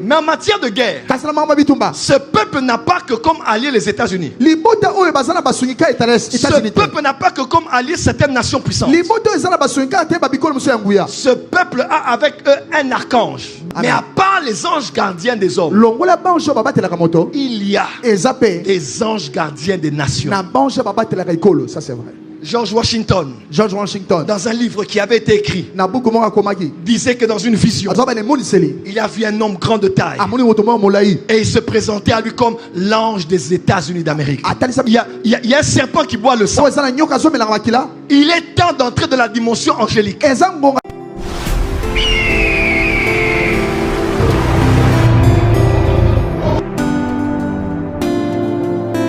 Mais en matière de guerre, ce peuple n'a pas que comme allié les États-Unis. Ce peuple n'a pas que comme allié certaines nations puissantes. Ce peuple a avec eux un archange. Mais à part les anges gardiens des hommes, il y a des anges gardiens des nations. Ça c'est vrai. George Washington, dans un livre qui avait été écrit, disait que dans une vision, il a vu un homme grand de taille et il se présentait à lui comme l'ange des États-Unis d'Amérique. Il y a un serpent qui boit le sang. Il est temps d'entrer dans la dimension angélique.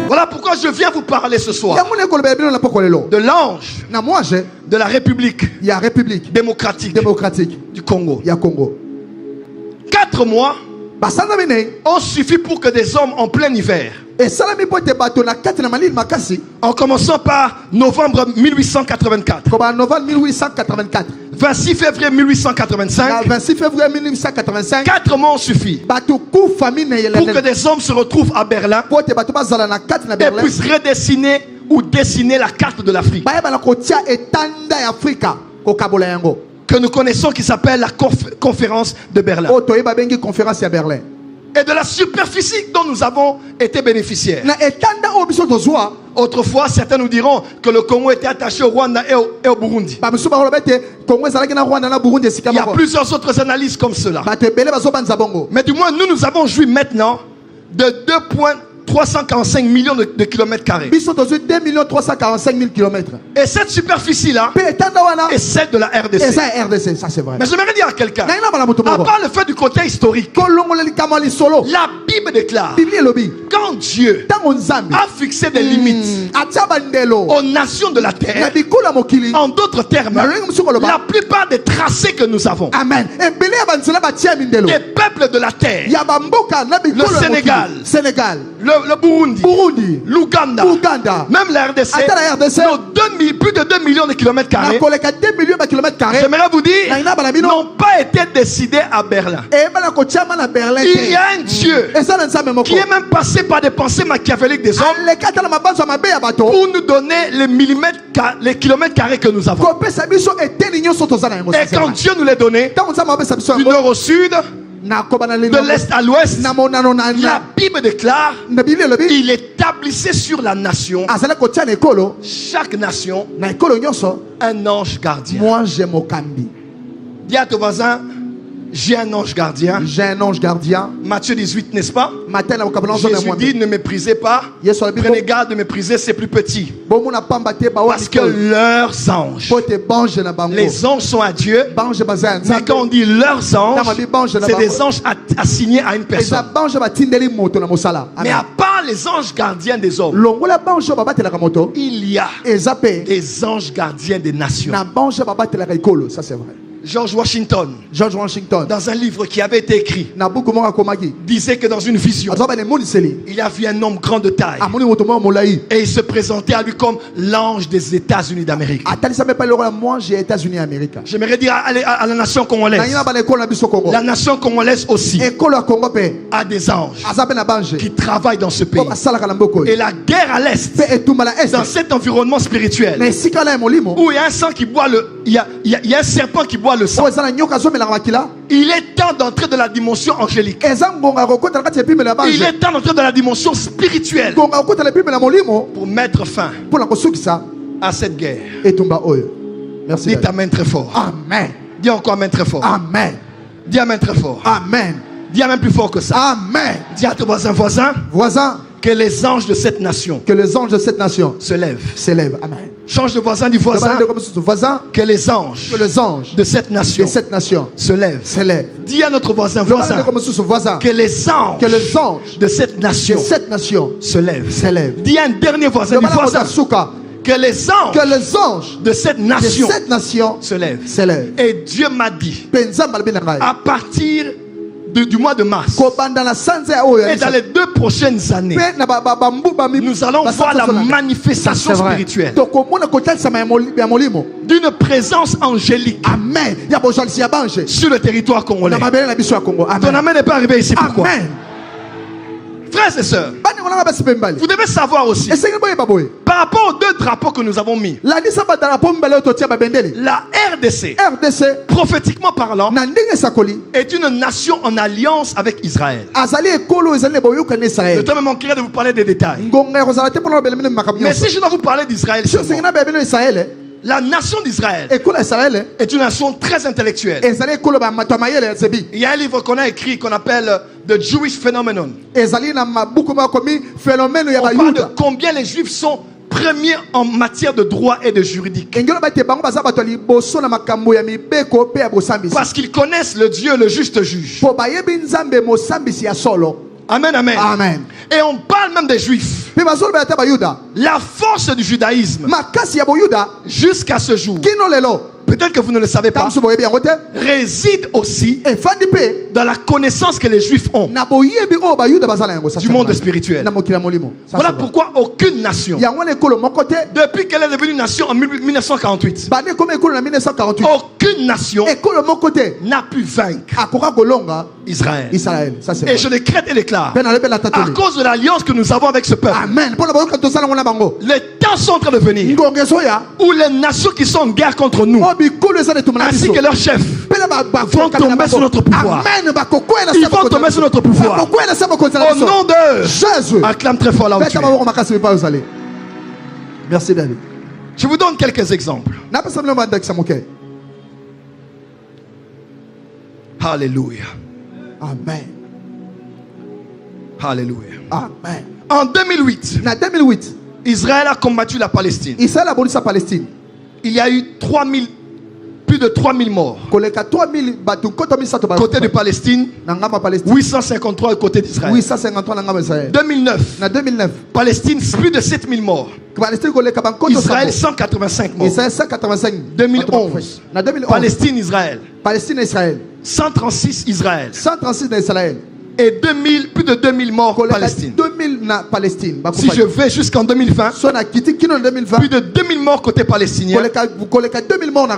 Voilà pourquoi je viens vous parler ce soir de l'ange de la République démocratique du Congo. 4 mois ont suffi pour que des hommes en plein hiver, en commençant par novembre 1884, 26 février 1885, 4 mois ont suffi pour que des hommes se retrouvent à Berlin et puissent redessiner ou dessiner la carte de l'Afrique que nous connaissons, qui s'appelle la conférence de Berlin, et de la superficie dont nous avons été bénéficiaires. Autrefois, certains nous diront que le Congo était attaché au Rwanda et au Burundi. Il y a plusieurs autres analyses comme cela. Mais du moins, nous avons joui maintenant de 2,345 millions de kilomètres carrés. 2 345 000 kilomètres. Et cette superficie-là est celle de la RDC. Ça c'est vrai. Mais j'aimerais dire à quelqu'un, à part le fait du côté historique, la Bible déclare, quand Dieu a fixé des limites aux nations de la terre, en d'autres termes, la plupart des tracés que nous avons, les peuples de la terre, le Sénégal, le Burundi, l'Ouganda, même la RDC, plus de 2 millions de kilomètres carrés, j'aimerais vous dire, n'ont pas été décidés à Berlin. Il y a un Dieu qui est même passé par des pensées machiavéliques des hommes pour nous donner les kilomètres carrés que nous avons. Et quand Dieu nous les donné, du nord au sud, de l'est à l'ouest, la Bible déclare qu'il établissait sur la nation, chaque nation, un ange gardien. Dis à ton voisin, j'ai un ange gardien. Matthieu 18, n'est-ce pas? Jésus dit, ne méprisez pas. Prenez garde de mépriser ces plus petits. Parce que leurs anges, les anges sont à Dieu. Mais quand on dit leurs anges, c'est des anges assignés à une personne. Mais à part les anges gardiens des hommes, il y a des anges gardiens des nations. Ça c'est vrai. George Washington, dans un livre qui avait été écrit, disait que dans une vision, il a vu un homme grand de taille et il se présentait à lui comme l'ange des États-Unis d'Amérique. J'aimerais dire à la nation congolaise, la nation congolaise aussi a des anges qui travaillent dans ce pays. Et la guerre à l'est, dans cet environnement spirituel où il y a un sang qui boit il y a un serpent qui boit le sang, il est temps d'entrer dans la dimension angélique. Il est temps d'entrer dans la dimension spirituelle pour mettre fin à cette guerre. Merci. Dis amen très fort. Amen. Dis encore amen très fort. Amen. Dis amen très fort. Amen. Dis amen plus fort que ça. Amen. Dis à ton voisin, que les anges de cette nation, se lèvent. Amen. Change de voisin, du voisin, que les anges de cette nation se lèvent. Dis à notre voisin, que les anges de cette nation se lèvent. Dis à un dernier voisin, du voisin, que les anges de cette nation se lèvent. Et Dieu m'a dit, à partir du mois de mars et dans les 2 prochaines années, nous allons voir la manifestation spirituelle d'une présence angélique sur le territoire congolais. Ton amen n'est pas arrivé ici. Pourquoi? Frères et sœurs, vous devez savoir aussi, par rapport aux 2 drapeaux que nous avons mis, la RDC, prophétiquement parlant, est une nation en alliance avec Israël. Le temps me manquerait de vous parler des détails. Mais si je dois vous parler d'Israël, la nation d'Israël est une nation très intellectuelle. Il y a un livre qu'on a écrit qu'on appelle The Jewish Phenomenon. On parle de combien les Juifs sont premiers en matière de droit et de juridique. Parce qu'ils connaissent le Dieu, le juste juge. Amen, amen, amen. Et on parle même des Juifs. La force du judaïsme jusqu'à ce jour, peut-être que vous ne le savez pas, réside aussi dans la connaissance que les Juifs ont du monde spirituel. Voilà pourquoi aucune nation, depuis qu'elle est devenue nation en 1948, aucune nation n'a pu vaincre Israël. Et je décrète et déclare, à cause de l'alliance que nous avons avec ce peuple, les temps sont en train de venir où les nations qui sont en guerre contre nous, ainsi que leurs chefs, vont tomber sur notre pouvoir. Ils vont tomber sur notre pouvoir. Au nom de Jésus. Acclame très fort là où tu es. Merci David. Je vous donne quelques exemples. Alléluia. Amen. Alléluia. Amen. En 2008, Israël a combattu la Palestine. Il y a eu plus de 3000 morts côté de Palestine, 853 côté d'Israël. 2009, Palestine, plus de 7000 morts. Israël, 185 morts. 2011, Palestine, Israël. 136 Israël. Et plus de 2000 morts Palestine. Si je vais jusqu'en 2020, plus de 2000 morts côté palestinien.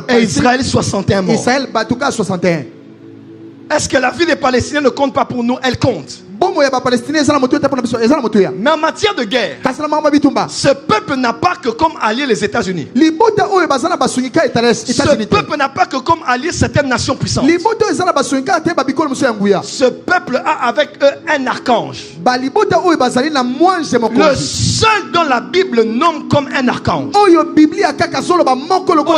Et Israël, 61 morts. Est-ce que la vie des Palestiniens ne compte pas pour nous? Elle compte. Mais en matière de guerre, ce peuple n'a pas que comme allié les États-Unis. Ce peuple n'a pas que comme allié certaines nations puissantes. Ce peuple a avec eux un archange. Le seul dont la Bible nomme comme un archange. On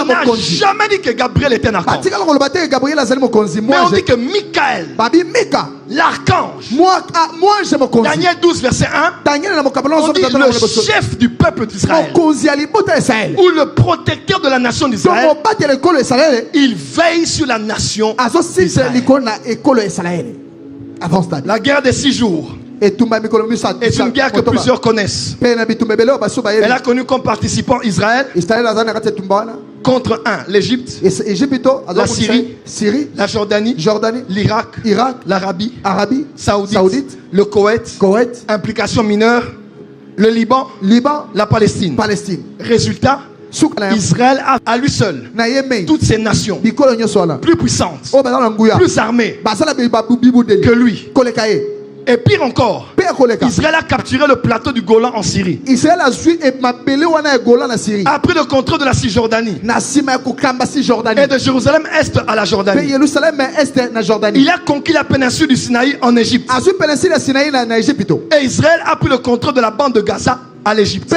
n'a jamais dit que Gabriel était un archange. Mais on dit que Michael, l'archange, Daniel 12 verset 1, on dit le chef du peuple d'Israël ou le protecteur de la nation d'Israël, il veille sur la nation d'Israël. La guerre des 6 jours est une guerre que plusieurs connaissent. Elle a connu comme participant Israël contre l'Égypte, la Syrie, la Jordanie, l'Irak, l'Arabie Saoudite, le Koweït, implication mineure, le Liban, la Palestine. Résultat, Israël a à lui seul toutes ces nations plus puissantes, plus armées que lui. Et pire encore, Israël a capturé le plateau du Golan en Syrie. A pris le contrôle de la Cisjordanie et de Jérusalem Est à la Jordanie. Il a conquis la péninsule du Sinaï en Égypte. Et Israël a pris le contrôle de la bande de Gaza à l'Égypte.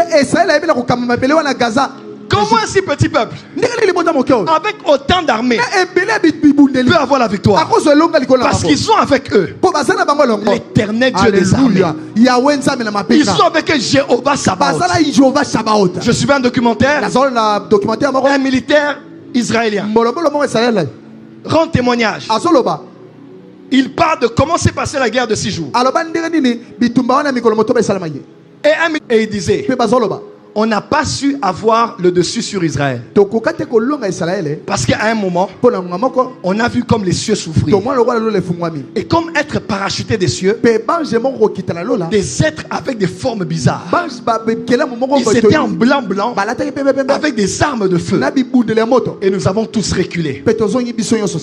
Comment un si petit peuple, avec autant d'armées, peut avoir la victoire? Parce qu'ils sont avec eux l'Éternel Dieu des armées. Ils sont avec Jéhovah Sabaoth. Je suivais un documentaire, un militaire israélien rend témoignage. Il parle de comment s'est passée la guerre de 6 jours. Et il disait, on n'a pas su avoir le dessus sur Israël. Parce qu'à un moment, on a vu comme les cieux souffrir. Et comme être parachuté des cieux, des êtres avec des formes bizarres. Ils étaient en blanc, avec des armes de feu. Et nous avons tous reculé.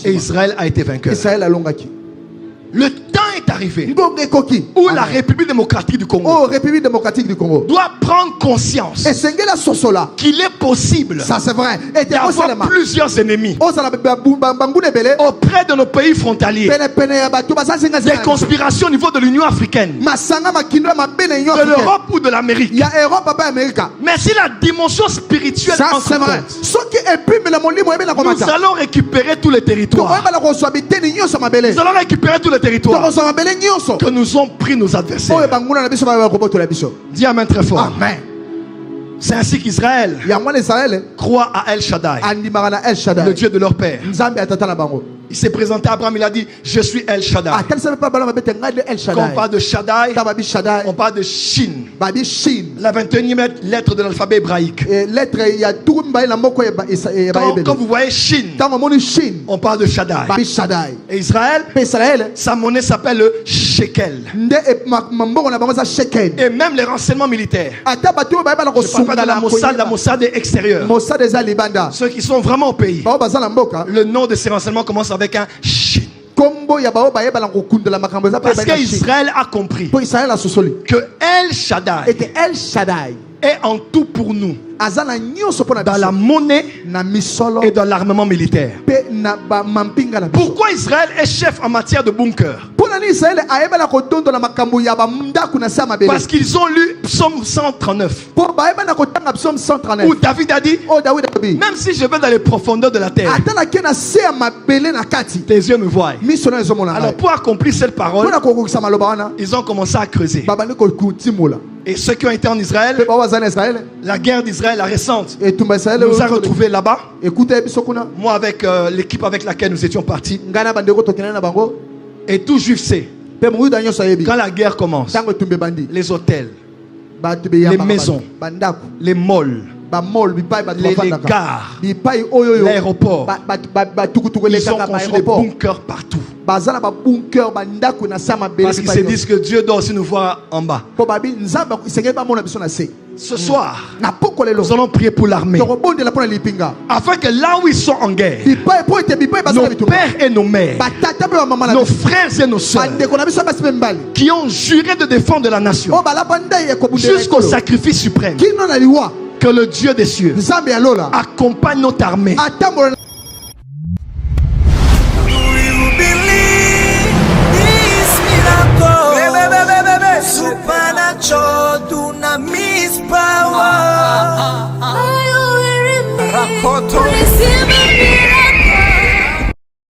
Et Israël a été vainqueur. Le temps est arrivé où la République démocratique du Congo doit prendre conscience qu'il est possible d'avoir plusieurs ennemis auprès de nos pays frontaliers. Des conspirations au niveau de l'Union africaine, de l'Europe ou de l'Amérique. Mais si la dimension spirituelle entre compte, nous allons récupérer tous les territoires. Nous allons récupérer tous les territoires que nous ont pris nos adversaires. Dis amen très fort. Amen. C'est ainsi qu'Israël croit à El Shaddai, le Dieu de leur père. Il s'est présenté à Abraham, il a dit: je suis El Shaddai. Quand on parle de Shaddai, on parle de Shin, la 21e lettre de l'alphabet hébraïque. Quand vous voyez Shin, on parle de Shaddai. Et Israël, sa monnaie s'appelle le shekel. Et même les renseignements militaires, je ne parle pas de la Mossad extérieur, ceux qui sont vraiment au pays, le nom de ces renseignements commence avec un Shin. Parce qu'Israël a compris que El Shaddai est en tout pour nous, dans la monnaie et dans l'armement militaire. Pourquoi Israël est chef en matière de bunker? Parce qu'ils ont lu Psaume 139, où David a dit: même si je vais dans les profondeurs de la terre, tes yeux me voient. Alors pour accomplir cette parole, ils ont commencé à creuser. Et ceux qui ont été en Israël, la guerre d'Israël, la récente, nous a retrouvés là-bas. Moi avec l'équipe avec laquelle nous étions partis. Et tout juif sait, quand la guerre commence, les hôtels, les maisons, les malls, les gares, l'aéroport, ils ont construit des bunkers partout. Parce qu'ils se disent que Dieu doit aussi nous voir en bas. Ce soir, nous allons prier pour l'armée, afin que là où ils sont en guerre, nos pères et nos mères, nos frères et nos soeurs, qui ont juré de défendre la nation jusqu'au sacrifice suprême, que le Dieu des cieux accompagne notre armée